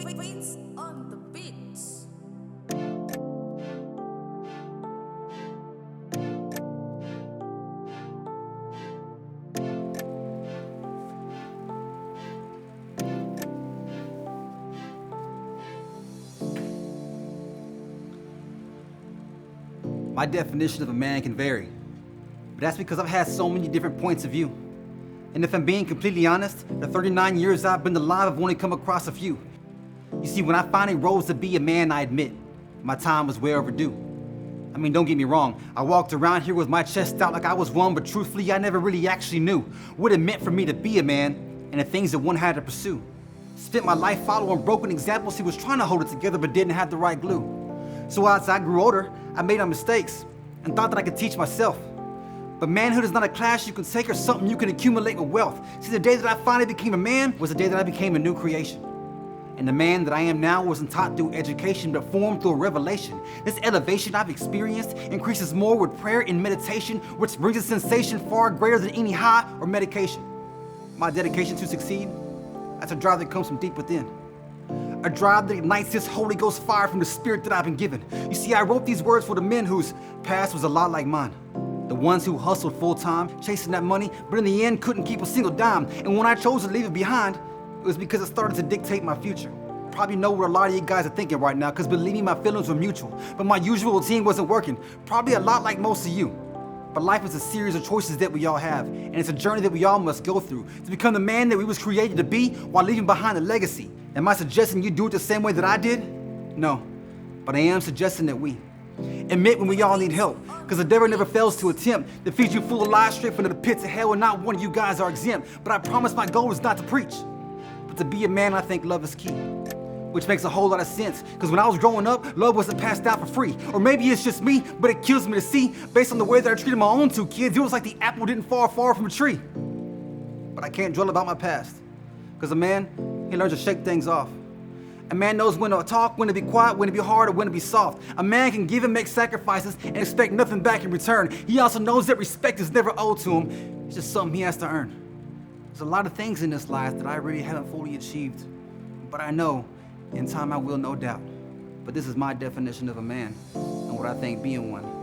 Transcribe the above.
Beats on the beats. My definition of a man can vary, but that's because I've had so many different points of view. And if I'm being completely honest, the 39 years I've been alive, I've only come across a few. You see, when I finally rose to be a man, I admit, my time was way overdue. I mean, don't get me wrong, I walked around here with my chest out like I was one, but truthfully, I never really actually knew what it meant for me to be a man and the things that one had to pursue. Spent my life following broken examples who was trying to hold it together but didn't have the right glue. So as I grew older, I made my mistakes and thought that I could teach myself. But manhood is not a class you can take or something you can accumulate with wealth. See, the day that I finally became a man was the day that I became a new creation. And the man that I am now wasn't taught through education, but formed through a revelation. This elevation I've experienced increases more with prayer and meditation, which brings a sensation far greater than any high or medication. My dedication to succeed, that's a drive that comes from deep within. A drive that ignites this Holy Ghost fire from the spirit that I've been given. You see, I wrote these words for the men whose past was a lot like mine. The ones who hustled full time, chasing that money, but in the end couldn't keep a single dime. And when I chose to leave it behind, it was because it started to dictate my future. Probably know what a lot of you guys are thinking right now, because believe me, my feelings were mutual. But my usual routine wasn't working, probably a lot like most of you. But life is a series of choices that we all have, and it's a journey that we all must go through to become the man that we was created to be while leaving behind a legacy. Am I suggesting you do it the same way that I did? No, but I am suggesting that we admit when we all need help, because the devil never fails to attempt to feed you full of lies straight from the pits of hell, and not one of you guys are exempt. But I promise my goal is not to preach, but to be a man. I think love is key, which makes a whole lot of sense, because when I was growing up, love wasn't passed out for free. Or maybe it's just me, but it kills me to see, based on the way that I treated my own two kids, it was like the apple didn't fall far from a tree. But I can't dwell about my past, because a man, he learns to shake things off. A man knows when to talk, when to be quiet, when to be hard, or when to be soft. A man can give and make sacrifices and expect nothing back in return. He also knows that respect is never owed to him. It's just something he has to earn. There's a lot of things in this life that I really haven't fully achieved, but I know in time I will, no doubt. But this is my definition of a man and what I think being one